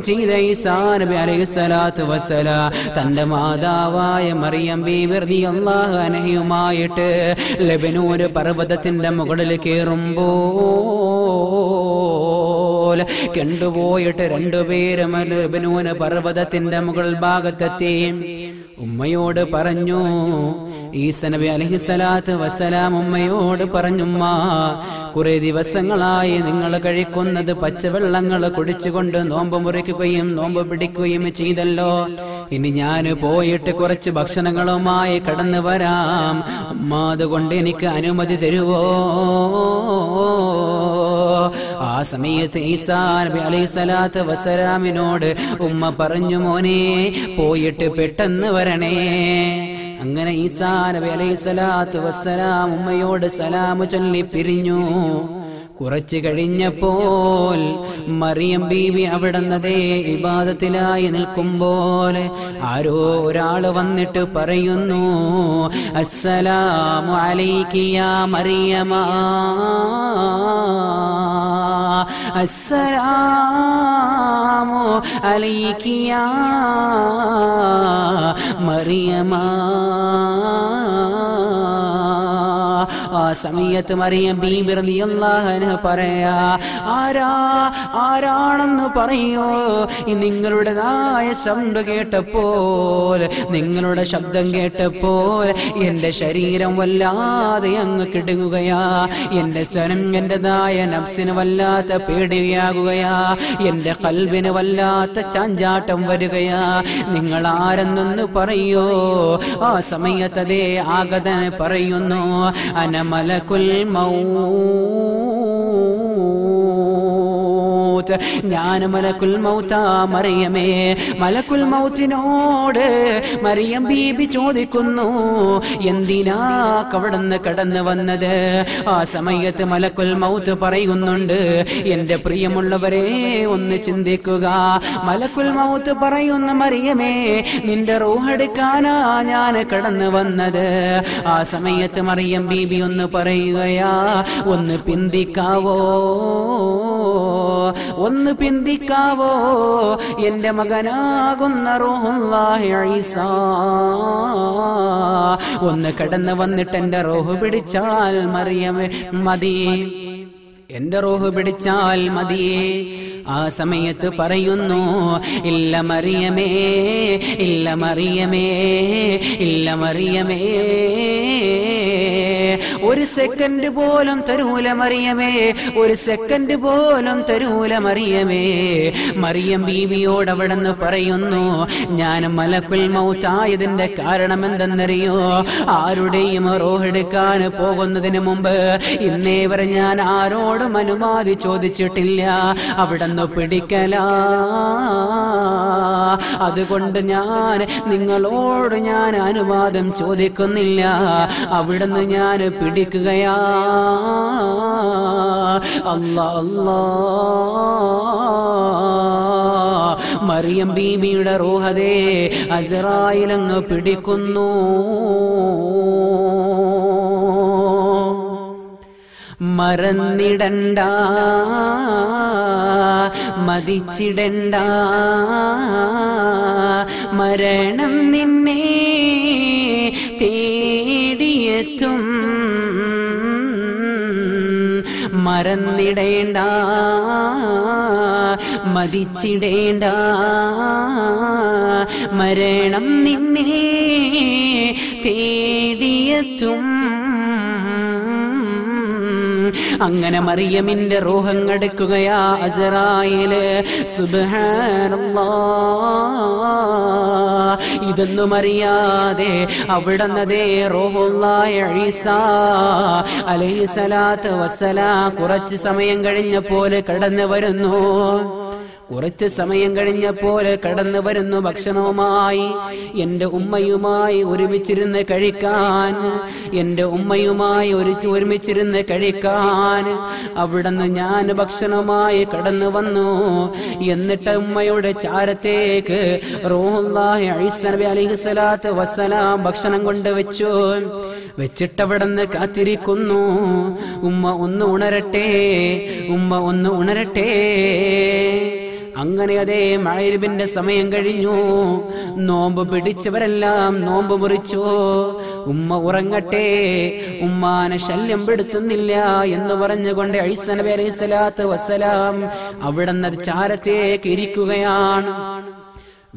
ചെയ്ത ഈസാ നബി അലൈഹിസ്സലാത്തു വസ്സലാം തന്റെ മാതാവായ മറിയം ബീവി റളിയല്ലാഹു അൻഹയുമായിട്ട് ലെബനൂൻ പർവ്വതത്തിന്റെ മുകളിൽ കയറുമ്പോൾ കണ്ടുപോയിട്ട് രണ്ടുപേരും ലെബനൂൻ പർവ്വതത്തിന്റെ മുകൾ ഭാഗത്തെത്തി. ഉമ്മയോട് പറഞ്ഞു, ഈസാ നബി അലൈഹിസ്സലാത്തു വസ്സലാം ഉമ്മയോട് പറഞ്ഞുമ്മ, കുറെ ദിവസങ്ങളായി നിങ്ങൾ കഴിക്കുന്നത് പച്ചവെള്ളങ്ങൾ കുടിച്ചുകൊണ്ട് നോമ്പ് മുറിക്കുകയും നോമ്പ് പിടിക്കുകയും ചെയ്തല്ലോ. ഇനി ഞാൻ പോയിട്ട് കുറച്ച് ഭക്ഷണങ്ങളുമായി കടന്നു വരാം. ഉമ്മ അതുകൊണ്ട് എനിക്ക് അനുമതി തരുവോ? ആ സമയത്ത് ഈസാ നബി അലൈഹിസ്സലാത്തു വസ്സലാമിനോട് ഉമ്മ പറഞ്ഞു, മോനെ പോയിട്ട് പെട്ടെന്ന് വരണേ. അങ്ങനെ ഈസാ നബി അലൈഹിസ്സലാത്തു വസ്സലാം ഉമ്മയോട് സലാം ചൊല്ലി പിരിഞ്ഞു. കുറച്ചു കഴിഞ്ഞപ്പോൾ മറിയം ബീവി അവിടുന്നതേ ഇബാദത്തിലായി നിൽക്കുമ്പോൾ ആരോ ഒരാള് വന്നിട്ട് പറയുന്നു, അസ്സലാമു അലൈകി യാ മറിയമ, അസ്സലാമു അലൈകി യാ മറിയമ. ആ സമയത്ത് മറിയം ബീബി റളിയല്ലാഹു അൻഹ പറയാ, ആരാണെന്ന് പറയോ? നിങ്ങളുടേതായ ശബ്ദം കേട്ടപ്പോൾ, നിങ്ങളുടെ ശബ്ദം കേട്ടപ്പോൾ എന്റെ ശരീരം വല്ലാതെ അങ്ങ് കിടുങ്ങുകയാ. എന്റെ സ്വരം എന്റേതായ നഫ്സിന് വല്ലാത്ത പേടിയാകുകയാ. എന്റെ ഖൽബിന് വല്ലാത്ത ചാഞ്ചാട്ടം വരികയാ. നിങ്ങൾ ആരെന്നൊന്ന് പറയോ? ആ സമയത്തതേ ആഗതൻ പറയുന്നു, അന മലക്കുൽ മൗത്ത്, ഞാൻ മലക്കുൽ മൗത്താ മറിയമേ. മലക്കുൽ മൗത്തിനോട് മറിയം ബീബി ചോദിക്കുന്നു, എന്തിനാ അവിടുന്ന് കടന്നു വന്നത്? ആ സമയത്ത് മലക്കുൽ മൗത്ത് പറയുന്നുണ്ട്, എന്റെ പ്രിയമുള്ളവരെ ഒന്ന് ചിന്തിക്കുക. മലക്കുൽ മൗത്ത് പറയുന്ന, മറിയമേ നിന്റെ റൂഹെടുക്കാനാ ഞാൻ കടന്നു വന്നത്. ആ സമയത്ത് മറിയം ബീബി ഒന്ന് പറയുകയാ, ഒന്ന് പിന്തിക്കാവോ, ഒന്ന് പിന്തിക്കാവോ? എന്റെ മകനാകുന്ന റൂഹുല്ലാഹി ഈസാ ഒന്ന് കടന്നു വന്നിട്ട് എന്റെ റൂഹ് പിടിച്ചാൽ മറിയമേ മതി, എന്റെ റൂഹ് പിടിച്ചാൽ മതിയേ. ആ സമയത്ത് പറയുന്നു, ഇല്ല മറിയമേ, ഇല്ല മറിയമേ, ഇല്ല മറിയമേ, ഒരു സെക്കൻഡ് പോലും തരൂല മറിയമേ, ഒരു സെക്കൻഡ് പോലും തരൂല മറിയമേ. മറിയം ബീവിയോട് അവിടെന്ന് പറയുന്നു, ഞാൻ മലക്കുൽ മൗത്തായതിന്റെ കാരണം എന്തെന്നറിയോ? ആരുടെയും റൂഹെടുക്കാൻ പോകുന്നതിന് മുമ്പ് ഇന്നേ വരെ ഞാൻ ആരോടും അനുമതി ചോദിച്ചിട്ടില്ല. അവിടെന്ന് പിടിക്കലാ. അതുകൊണ്ട് ഞാൻ നിങ്ങളോട് ഞാൻ അനുവാദം ചോദിക്കുന്നില്ല. അവിടുന്ന് ഞാൻ പിടിക്കുകയാ. അല്ലാ അല്ലാ. മറിയം ബീവിയുടെ റൂഹദേ അസ്റായിൽ അങ്ങ് പിടിക്കുന്നു. മറന്നിടണ്ട, മതിച്ചിടണ്ട, മരണം നിന്നെ തേടിയെത്തും. മറന്നിടേണ്ട, മതിച്ചിടേണ്ട, മരണം നിന്നെ തേടിയെത്തും. അങ്ങനെ മറിയമിന്റെ റൂഹങ്ങെടുക്കുകയാ അസ്റായില്. സുബ്ഹാനല്ലാഹ്. ഇതൊന്നും അറിയാതെ അവിടുന്നതേ റൂഹുല്ലാഹി ഈസാ അലൈഹിസ്സലാത്തു വസ്സലാം കുറച്ച് സമയം കഴിഞ്ഞപ്പോൾ കടന്നു വരുന്നു. കുറച്ച് സമയം കഴിഞ്ഞപ്പോൾ കടന്നു വരുന്നു ഭക്ഷണവുമായി. എന്റെ ഉമ്മയുമായി ഒരുമിച്ചിരുന്ന് കഴിക്കാൻ, എന്റെ ഉമ്മയുമായി ഒരുമിച്ചിരുന്ന് കഴിക്കാൻ അവിടുന്ന് ഞാൻ ഭക്ഷണവുമായി കടന്നു വന്നു. എന്നിട്ട് ഉമ്മയുടെ ചാരത്തേക്ക് റൂഹുല്ലാഹി ഈസാ നബി അലൈഹിസ്സലാത്തു വസ്സലാം ഭക്ഷണം കൊണ്ടുവച്ചു. വെച്ചിട്ടവിടുന്ന് കാത്തിരിക്കുന്നു. ഉമ്മ ഒന്ന് ഉണരട്ടെ, ഉമ്മ ഒന്ന് ഉണരട്ടെ. അങ്ങനെ അതേ മഗ്‌രിബിന്റെ സമയം കഴിഞ്ഞു. നോമ്പ് പിടിച്ചവരെല്ലാം നോമ്പ് മുറിച്ചു. ഉമ്മ ഉറങ്ങട്ടെ, ഉമ്മാനെ ശല്യം പെടുത്തുന്നില്ല എന്ന് പറഞ്ഞുകൊണ്ട് ഈസാ നബി അലൈഹിസ്സലാത്തു വസ്സലാം അവിടുന്ന് ചാരത്തേക്ക് ഇരിക്കുകയാണ്.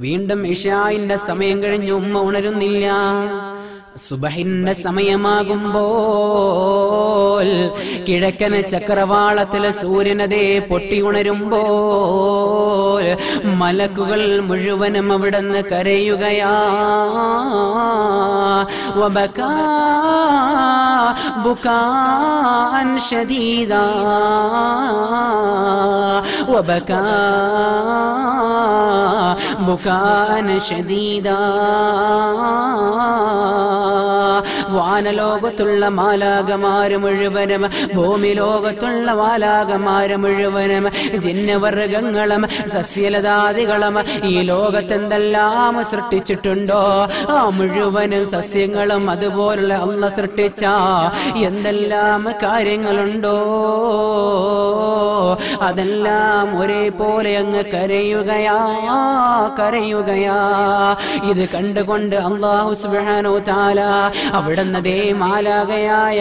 വീണ്ടും ഇശാഇന്റെ സമയം കഴിഞ്ഞു. ഉമ്മ ഉണരുന്നില്ല. സുബഹിന്റെ സമയമാകുമ്പോൾ കിഴക്കൻ ചക്രവാളത്തിലെ സൂര്യനതേ പൊട്ടി ഉണരുമ്പോൾ മലക്കുകൾ മുഴുവനും അവിടുന്ന് കരയുകയാ. വബകാ ബുകാൻ ശദീദാ വബകാ ബുകാൻ ശദീദാ. വാനലോകത്തുള്ള മാലാകമാര് മുഴുവനും, ഭൂമി ലോകത്തുള്ള മാലാകമാര് മുഴുവനും, ജിന്നവർഗങ്ങളും സസ്യലതാദികളും ഈ ലോകത്തെന്തെല്ലാം സൃഷ്ടിച്ചിട്ടുണ്ടോ ആ മുഴുവനും സസ്യങ്ങളും അതുപോലുള്ള അല്ലാഹ് സൃഷ്ടിച്ച എന്തെല്ലാം കാര്യങ്ങളുണ്ടോ അതെല്ലാം ഒരേപോലെ അങ്ങ് കരയുകയാ. ഇത് കണ്ടുകൊണ്ട് അല്ലാഹു സുബ്ഹാനഹു തആല അവിടുന്ന് ദേ മാലാകയായ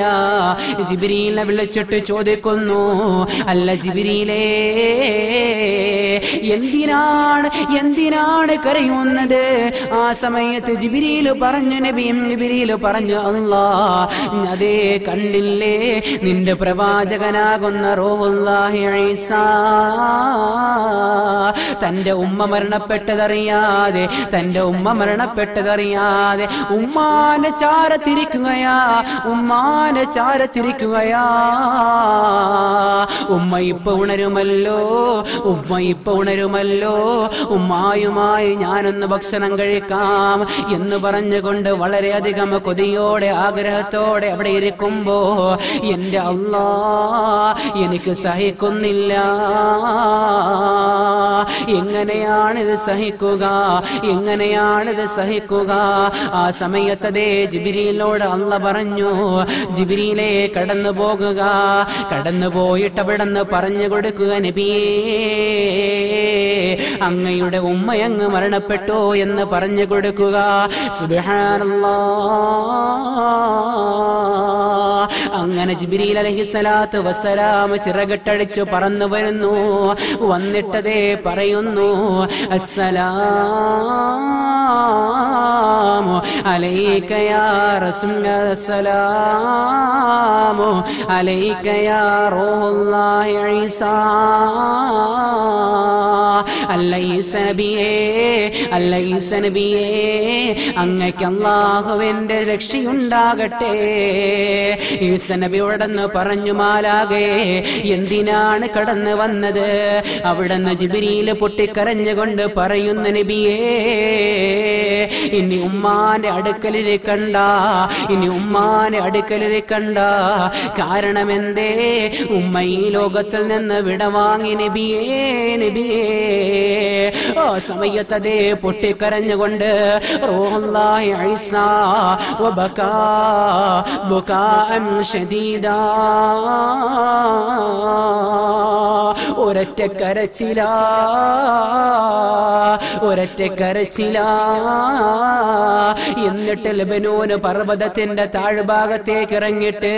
ജിബ്രീലിനെ വിളിച്ചിട്ട് ചോദിക്കുന്നു, അല്ല ജിബ്രീലേ, എന്തിനാണ് കരയുന്നത്? ആ സമയത്ത് ജിബ്രീൽ പറഞ്ഞു, ജിബ്രീൽ പറഞ്ഞു, അല്ലാഹ് അതേ കണ്ടില്ലേ, നിന്റെ പ്രവാചകനാകുന്ന റൂഹുല്ലാഹി ഈസാ തന്റെ ഉമ്മ മരണപ്പെട്ടതറിയാതെ ഉമ്മാനെ ചാരത്തിരിക്കുകയാ. ഉമ്മ ഇപ്പൊ ഉണരുമല്ലോ, ഉമ്മായുമായി ഞാനൊന്ന് ഭക്ഷണം കഴിക്കാം എന്ന് പറഞ്ഞുകൊണ്ട് വളരെയധികം കൊതിയോടെ ആഗ്രഹത്തോടെ അവിടെ ഇരിക്കുമ്പോ എന്റെ അല്ലാഹ് എനിക്ക് സഹിക്കുന്നില്ല. എങ്ങനെയാണിത് സഹിക്കുക? ആ സമയത്തതേ ജിബ്രീലിനോട് അല്ലാഹ് പറഞ്ഞു, ജിബ്രീലേ കടന്നു പോകുക, കടന്നു പോയിട്ട് അവിടെന്ന് പറഞ്ഞു കൊടുക്കുക, നബിയേ അങ്ങയുടെ ഉമ്മയങ്ങ് മരണപ്പെട്ടു എന്ന് പറഞ്ഞു കൊടുക്കുക. സുബ്ഹാനല്ലാഹ്. അങ്ങനെ ജിബ്രീൽ അലൈഹിസ്സലാത്തു വസ്സലാം ചിറകിട്ടടിച്ചു പറന്നു വരുന്നു. വന്നിട്ടതേ പറയുന്നു, അസ്സലാമു അലൈക യാ റസൂൽ, അസ്സലാമു അലൈക യാ റൂഹുല്ലാഹി ഈസാ. അല്ല ഈസ നബിയേ അങ്ങയ്ക്ക് അല്ലാഹുവിന്റെ രക്ഷയുണ്ടാകട്ടെ. ഈസ നബിയോടെന്ന് പറഞ്ഞു മാലാകെ, എന്തിനാണ് കടന്നു വന്നത്? അവിടുന്ന് ജിബ്രീൽ പൊട്ടിക്കരഞ്ഞുകൊണ്ട് പറയുന്നു, നബിയേ ഇനി ഉമ്മാന്റെ അടുക്കലിരിക്കണ്ട. കാരണം എന്തേ? ഉമ്മ ഈ ലോകത്തിൽ നിന്ന് വിടവാങ്ങി നബിയേ. ആ സമയത്തതേ പൊട്ടിക്കരഞ്ഞുകൊണ്ട് റൂഹുല്ലാഹി ഈസാ വബകാ ബുകാഅൻ ശദീദാ. ഒരൊറ്റ കരച്ചിലാ. എന്നിട്ട് ലെബനോൻ പർവ്വതത്തിന്റെ താഴ്ഭാഗത്തേക്ക് ഇറങ്ങിയിട്ട്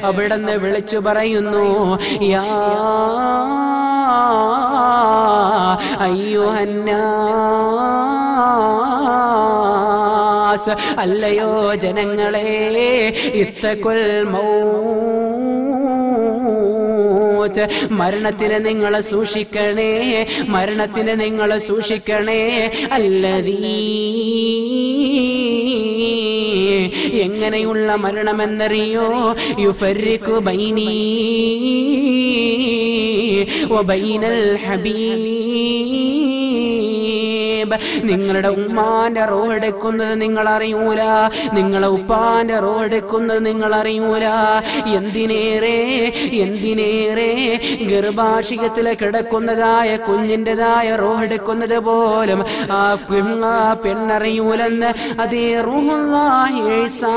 അവിടുന്ന് വിളിച്ചു പറയുന്നു, യാ അയ്യുഹന്നാസ്, അല്ലയോ ജനങ്ങളെ, ഇത്തഖുൽ മൗത്ത്, മരണത്തിനെ നിങ്ങൾ സൂക്ഷിക്കണേ. അല്ലദീ, എങ്ങനെയുള്ള മരണമെന്നറിയോ? യുഫർരിഖു ബൈനീ വബൈനൽ ഹബീബ്. നിങ്ങളുടെ ഉമ്മാന്റെ റൂഹ് എടുക്കുന്നത് നിങ്ങൾ അറിയൂല, നിങ്ങളെ ഉപ്പാന്റെ റൂഹ് എടുക്കുന്നത് നിങ്ങൾ അറിയൂല. എന്തിനേറെ ഗർഭാശയത്തിലെ കിടക്കുന്നതായ കുഞ്ഞിൻ്റെതായ റൂഹ് എടുക്കുന്നത് പോലും ആ പെണ്ണറിയൂലെന്ന് അതേ റൂഹുല്ലാഹി ഈസാ